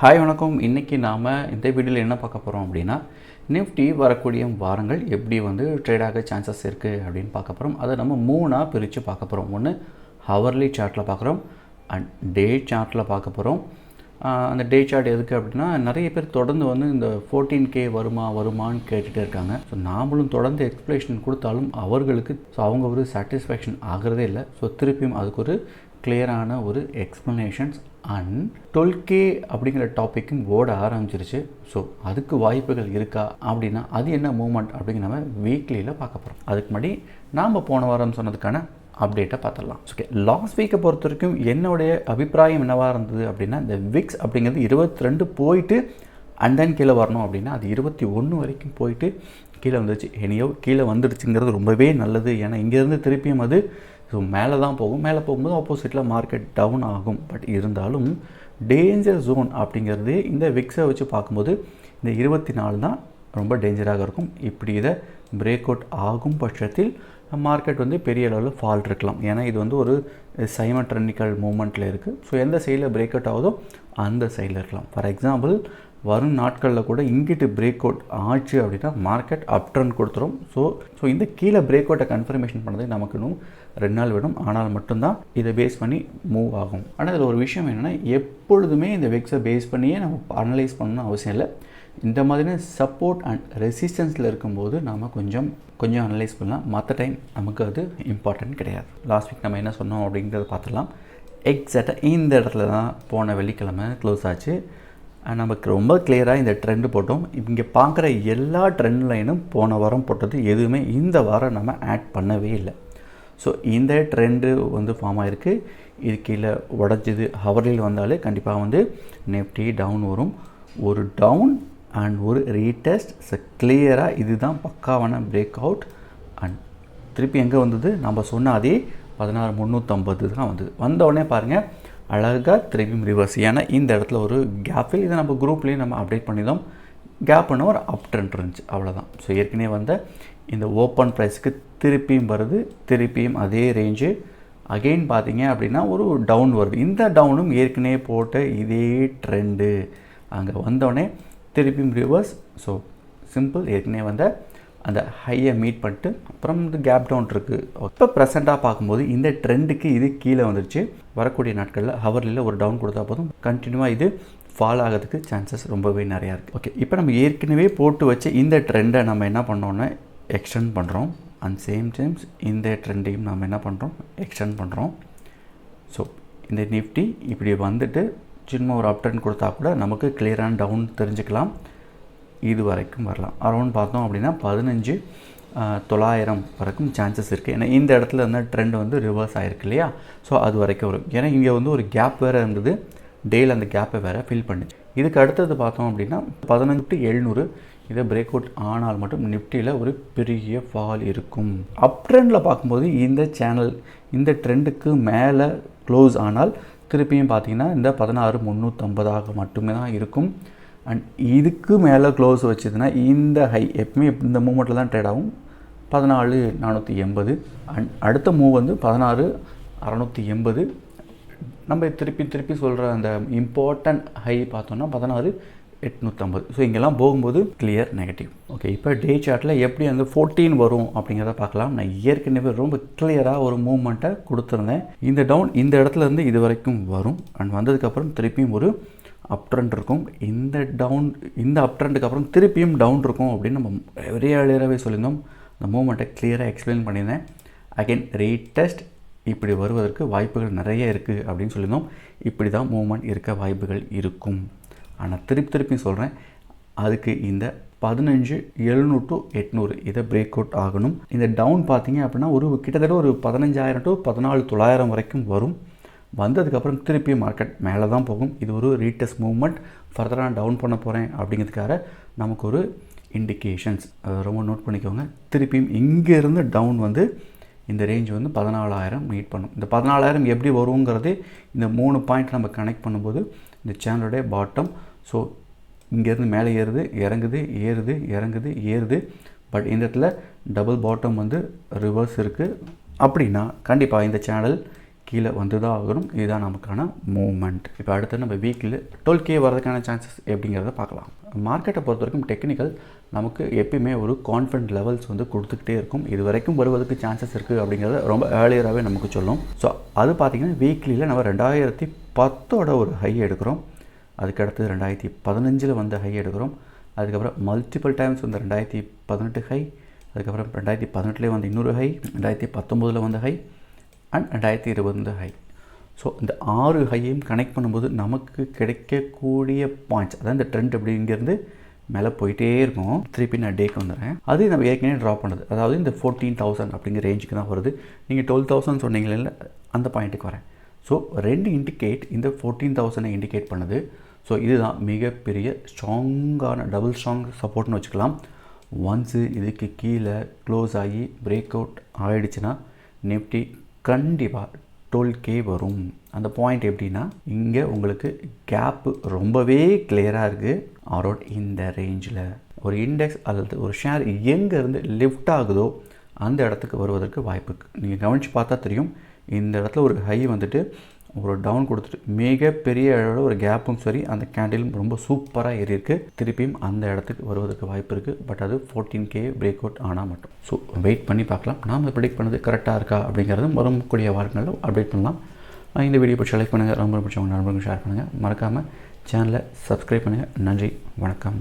Hi வணக்கம். இன்றைக்கி நாம் இந்த வீடியோவில் என்ன பார்க்க போகிறோம் அப்படின்னா, நிஃப்டி வரக்கூடிய வாரங்கள் எப்படி ட்ரேட் ஆக சான்சஸ் இருக்குது அப்படின்னு பார்க்க போகிறோம். அதை நம்ம 3ஆக பிரித்து பார்க்க போகிறோம். ஒன்று ஹவர்லி சார்ட்டில் பார்க்குறோம் அண்ட் டே சார்ட்டில் பார்க்க போகிறோம். அந்த டே சார்ட் எதுக்கு அப்படின்னா, நிறைய பேர் தொடர்ந்து இந்த 14K வருமானு கேட்டுகிட்டே இருக்காங்க. ஸோ நாமளும் தொடர்ந்து எக்ஸ்ப்ளனேஷன் கொடுத்தாலும் அவர்களுக்கு அவங்க ஒரு சாட்டிஸ்ஃபேக்ஷன் ஆகிறதே இல்லை. ஸோ திருப்பியும் அதுக்கு ஒரு கிளியரான ஒரு எக்ஸ்ப்ளனேஷன்ஸ் அண்ட் 12K அப்படிங்கிற டாப்பிக்கும் ஓட ஆரம்பிச்சிருச்சு. ஸோ அதுக்கு வாய்ப்புகள் இருக்கா அப்படின்னா அது என்ன மூவ்மெண்ட் அப்படிங்கிற நம்ம வீக்லியில் பார்க்க போகிறோம். அதுக்கு முன்னாடி நாம் போன வாரம் சொன்னதுக்கான அப்டேட்டை பார்த்துடலாம். ஓகே, லாஸ்ட் வீக்கை பொறுத்த வரைக்கும் என்னுடைய அபிப்பிராயம் என்னவாக இருந்தது அப்படின்னா, இந்த விக்ஸ் அப்படிங்கிறது 22 போயிட்டு அண்ட் தென் கீழே வரணும் அப்படின்னா அது 21 வரைக்கும் போயிட்டு கீழே வந்துருச்சு. எனியோ கீழே வந்துடுச்சுங்கிறது ரொம்பவே நல்லது. ஏன்னா இங்கேருந்து திருப்பியும் அது ஸோ மேலே தான் போகும். மேலே போகும்போது ஆப்போசிட்டில் மார்க்கெட் டவுன் ஆகும். பட் இருந்தாலும் டேஞ்சர் ஜோன் அப்படிங்கிறது இந்த விக்ஸை வச்சு பார்க்கும்போது இந்த 24 தான் ரொம்ப டேஞ்சராக இருக்கும். இப்படி இதை பிரேக் அவுட் ஆகும் பட்சத்தில் மார்க்கெட் பெரிய அளவில் ஃபால் இருக்கலாம். ஏன்னா இது ஒரு சைமட்ரனிக்கல் மூமெண்ட்டில் இருக்குது. ஸோ எந்த சைடில் பிரேக் அவுட் ஆகுதோ அந்த சைடில் இருக்கலாம். ஃபார் எக்ஸாம்பிள் வரும் நாட்களில் கூட இங்கிட்டு பிரேக் அவுட் ஆச்சு அப்படின்னா மார்க்கெட் அப் ட்ரெண்ட் கொடுத்துரும். ஸோ இந்த கீழே பிரேக் அவுட்டை கன்ஃபர்மேஷன் பண்ணது நமக்கு இன்னும் 2 நாள் வேணும். ஆனால் மட்டும்தான் இதை பேஸ் பண்ணி மூவ் ஆகும். ஆனால் இதில் ஒரு விஷயம் என்னென்னா, எப்பொழுதுமே இந்த விக்ஸை பேஸ் பண்ணியே நம்ம அனலைஸ் பண்ணணும்னு அவசியம் இல்லை. இந்த மாதிரி சப்போர்ட் அண்ட் ரெசிஸ்டன்ஸில் இருக்கும்போது நாம் கொஞ்சம் அனலைஸ் பண்ணலாம். மற்ற டைம் நமக்கு அது இம்பார்ட்டன்ட் கிடையாது. லாஸ்ட் வீக் நம்ம என்ன சொன்னோம் அப்படிங்கிறத பார்த்துடலாம். எக்ஸாக்டாக இந்த இடத்துல தான் போன வெள்ளிக்கிழமை க்ளோஸ் ஆச்சு. நமக்கு ரொம்ப கிளியராக இந்த ட்ரெண்டு போட்டோம். இங்கே பார்க்குற எல்லா ட்ரெண்ட் லைனும் போன வாரம் போட்டது எதுவுமே இந்த வாரம் நம்ம ஆட் பண்ணவே இல்லை. ஸோ இந்த ட்ரெண்டு ஃபார்ம் ஆகிருக்கு. இது கீழே உடச்சிது ஹவர்லியில் வந்தாலே கண்டிப்பாக நிஃப்டி டவுன் வரும். ஒரு டவுன் அண்ட் ஒரு ரீடெஸ்ட். ஸோ கிளியராக இதுதான் பக்காவான பிரேக் அவுட். அண்ட் திருப்பி எங்கே வந்தது, நம்ம சொன்ன அதே 16350 தான் வந்தவுடனே பாருங்கள் அழகாக திருப்பியும் ரிவர்ஸ். ஏன்னா இந்த இடத்துல ஒரு கேப்பில் இதை நம்ம குரூப்லேயும் நம்ம அப்டேட் பண்ணியிருந்தோம். கேப்னு ஒரு அப் ட்ரெண்ட் இருந்துச்சு, அவ்வளோதான். ஸோ ஏற்கனவே இந்த ஓப்பன் ப்ரைஸுக்கு திருப்பியும் வருது. திருப்பியும் அதே ரேஞ்சு அகெயின் பார்த்தீங்க அப்படின்னா ஒரு டவுன் வருது. இந்த டவுனும் ஏற்கனவே போட்ட இதே ட்ரெண்டு அங்கே வந்தோடனே திருப்பியும் ரிவர்ஸ். So simple. ஏற்கனவே அந்த ஹையை மீட் பண்ணிட்டு அப்புறம் கேப் டவுன் இருக்குது. இப்போ ப்ரெசண்ட்டாக பார்க்கும்போது இந்த ட்ரெண்டுக்கு இது கீழே வந்துருச்சு. வரக்கூடிய நாட்களில் ஹவர்லியில் ஒரு டவுன் கொடுத்தா போதும், கண்டினியூவாக இது ஃபால் ஆகிறதுக்கு சான்சஸ் ரொம்பவே நிறையா இருக்குது. ஓகே, இப்போ நம்ம ஏற்கனவே போட்டு வச்சு இந்த ட்ரெண்டை நம்ம என்ன பண்ணோன்னா எக்ஸ்டெண்ட் பண்ணுறோம். அண்ட் சேம் டைம்ஸ் இந்த ட்ரெண்டையும் நம்ம என்ன பண்ணுறோம், எக்ஸ்டெண்ட் பண்ணுறோம். ஸோ இந்த நிஃப்டி இப்படி சின்ன ஒரு அப் ட்ரெண்ட் கொடுத்தா கூட நமக்கு கிளியரான டவுன் தெரிஞ்சுக்கலாம். இது வரைக்கும் வரலாம். அரௌண்ட் பார்த்தோம் அப்படின்னா 15,900 வரைக்கும் சான்சஸ் இருக்குது. ஏன்னா இந்த இடத்துல ட்ரெண்ட் ரிவர்ஸ் ஆகிருக்கு இல்லையா. ஸோ அது வரைக்கும் வரும். ஏன்னா இங்கே ஒரு கேப் வேறு இருந்தது. டேயில் அந்த கேப்பை வேறு ஃபில் பண்ணிச்சு. இதுக்கு அடுத்தது பார்த்தோம் அப்படின்னா 15,700 இதை பிரேக் அவுட் ஆனால் மட்டும் நிஃப்டியில் ஒரு பெரிய ஃபால் இருக்கும். அப் ட்ரெண்டில் பார்க்கும்போது இந்த சேனல் இந்த ட்ரெண்டுக்கு மேலே க்ளோஸ் ஆனால் திருப்பியும் பார்த்தீங்கன்னா இந்த 16,350 மட்டுமே தான் இருக்கும். அண்ட் இதுக்கு மேலே க்ளோஸ் வச்சதுன்னா இந்த ஹை எப்பவுமே இந்த மூமெண்ட்டில் தான் ட்ரேட் ஆகும். 14,480 அண்ட் அடுத்த மூவ் 16,680. நம்ம திருப்பி சொல்கிற அந்த இம்பார்ட்டன்ட் ஹை பார்த்தோன்னா 16,850. ஸோ இங்கெல்லாம் போகும்போது கிளியர் நெகட்டிவ். ஓகே, இப்போ டே சார்ட்டில் எப்படி 14 வரும் அப்படிங்கிறத பார்க்கலாம். நான் ஏற்கனவே ரொம்ப கிளியராக ஒரு மூவ்மெண்ட்டை கொடுத்துருந்தேன். இந்த டவுன் இந்த இடத்துலேருந்து இது வரைக்கும் வரும். அண்ட் வந்ததுக்கப்புறம் திருப்பியும் ஒரு அப் ட்ரெண்ட் இருக்கும். இந்த அப் ட்ரெண்டுக்கு அப்புறம் திருப்பியும் டவுன் இருக்கும் அப்படின்னு நம்ம ஒரே கிளியராகவே சொல்லியிருந்தோம். அந்த மூவ்மெண்ட்டை கிளியராக எக்ஸ்பிளைன் பண்ணியிருந்தேன். அகெயின் ரீடெஸ்ட் இப்படி வருவதற்கு வாய்ப்புகள் நிறைய இருக்குது அப்படின்னு சொல்லியிருந்தோம். இப்படி தான் மூவ்மெண்ட் இருக்க வாய்ப்புகள் இருக்கும். ஆனால் திருப்பி சொல்கிறேன், அதுக்கு இந்த 15,700 to 800 இதை பிரேக் அவுட் ஆகணும். இந்த டவுன் பார்த்தீங்க அப்படின்னா கிட்டத்தட்ட ஒரு 15,000 to 14,900 வரைக்கும் வரும். வந்ததுக்கப்புறம் திருப்பி மார்க்கெட் மேலே தான் போகும். இது ஒரு ரீடெஸ்ட் மூவ்மெண்ட். ஃபர்தராக நான் டவுன் பண்ண போகிறேன் அப்படிங்கிறதுக்காக நமக்கு ஒரு இண்டிகேஷன்ஸ் ரொம்ப நோட் பண்ணிக்கோங்க. திருப்பியும் இங்கேருந்து டவுன் இந்த ரேஞ்ச் 14,000 மீட் பண்ணும். இந்த 14,000 எப்படி வருங்கிறது இந்த 3 பாயிண்ட் நம்ம கனெக்ட் பண்ணும்போது இந்த சேனலுடைய பாட்டம். ஸோ இங்கேருந்து மேலே ஏறுது, இறங்குது, ஏறுது, இறங்குது, ஏறுது. பட் இந்த இடத்துல டபுள் பாட்டம் ரிவர்ஸ் இருக்குது. அப்படின்னா கண்டிப்பாக இந்த சேனல் கீழே வந்து தான் ஆகணும். இதுதான் நமக்கான மூவ்மெண்ட். இப்போ அடுத்து நம்ம வீக்கில் 12K வரதுக்கான சான்சஸ் எப்படிங்கிறத பார்க்கலாம். மார்க்கெட்டை பொறுத்த வரைக்கும் டெக்னிக்கல் நமக்கு எப்பயுமே ஒரு கான்ஃபிடன்ட் லெவல்ஸ் வந்து கொடுத்துக்கிட்டே இருக்கும். இது வரைக்கும் வருவதற்கு சான்சஸ் இருக்குது அப்படிங்கிறத ரொம்ப ஏர்லியராகவே நமக்கு சொல்லும். ஸோ அது பார்த்திங்கன்னா வீக்லியில் நம்ம 2010 ஒரு ஹை எடுக்கிறோம். அதுக்கடுத்து 2015 வந்து ஹை எடுக்கிறோம். அதுக்கப்புறம் மல்டிபிள் டைம்ஸ் வந்து 2018 ஹை, அதுக்கப்புறம் 2018 வந்து இன்னொரு ஹை, 2019 வந்து ஹை அண்ட் 2020 ஹை. ஸோ இந்த 6 ஹையையும் கனெக்ட் பண்ணும்போது நமக்கு கிடைக்கக்கூடிய பாயிண்ட்ஸ், அதாவது இந்த ட்ரெண்ட் அப்படிங்கிறது மேலே போயிட்டே இருக்கும். திருப்பி நான் டேக்கு வந்துடுறேன். அது நம்ம ஏற்கனவே ட்ராப் பண்ணுது, அதாவது இந்த 14,000 அப்படிங்கிற ரேஞ்சுக்கு தான் வருது. நீங்கள் 12,000 சொன்னீங்களே, அந்த பாயிண்ட்டுக்கு வரேன். ஸோ 2 இண்டிகேட் இந்த 14,000 இண்டிகேட் பண்ணுது. ஸோ இதுதான் மிகப்பெரிய ஸ்ட்ராங்கான டபுள் ஸ்ட்ராங் சப்போர்ட்னு வச்சுக்கலாம். ஒன்ஸு இதுக்கு கீழே க்ளோஸ் ஆகி பிரேக் அவுட் ஆகிடுச்சுன்னா நிஃப்டி கண்டிப்பாக 12K வரும். அந்த பாயிண்ட் எப்படின்னா, இங்கே உங்களுக்கு கேப்பு ரொம்பவே கிளியராக இருக்குது. அரௌண்ட் இந்த ரேஞ்சில் ஒரு இண்டெக்ஸ் அல்லது ஒரு ஷேர் எங்கேருந்து லிஃப்ட் ஆகுதோ அந்த இடத்துக்கு வருவதற்கு வாய்ப்பு இருக்குது. நீங்கள் கவனித்து பார்த்தா தெரியும், இந்த இடத்துல ஒரு ஹை வந்துட்டு ஒரு டவுன் கொடுத்துட்டு மிகப்பெரிய அளவில் ஒரு கேப்பும் சரி, அந்த கேண்டிலும் ரொம்ப சூப்பராக ஏறி இருக்குது. திருப்பியும் அந்த இடத்துக்கு வருவதற்கு வாய்ப்பு இருக்குது. பட் அது 14K பிரேக் அவுட் ஆனால் மட்டும். ஸோ வெயிட் பண்ணி பார்க்கலாம். நாம் ப்ரெடிக்ட் பண்ணது கரெக்டாக இருக்கா அப்படிங்கிறது வரக்கூடிய வாரங்களில் அப்டேட் பண்ணலாம். இந்த வீடியோ பிடிச்சி லைக் பண்ணுங்கள், ரொம்ப பிடிச்சவங்க நண்பர்களுக்கு ஷேர் பண்ணுங்கள். மறக்காமல் சேனலை சப்ஸ்கிரைப் பண்ணுங்கள். நன்றி, வணக்கம்.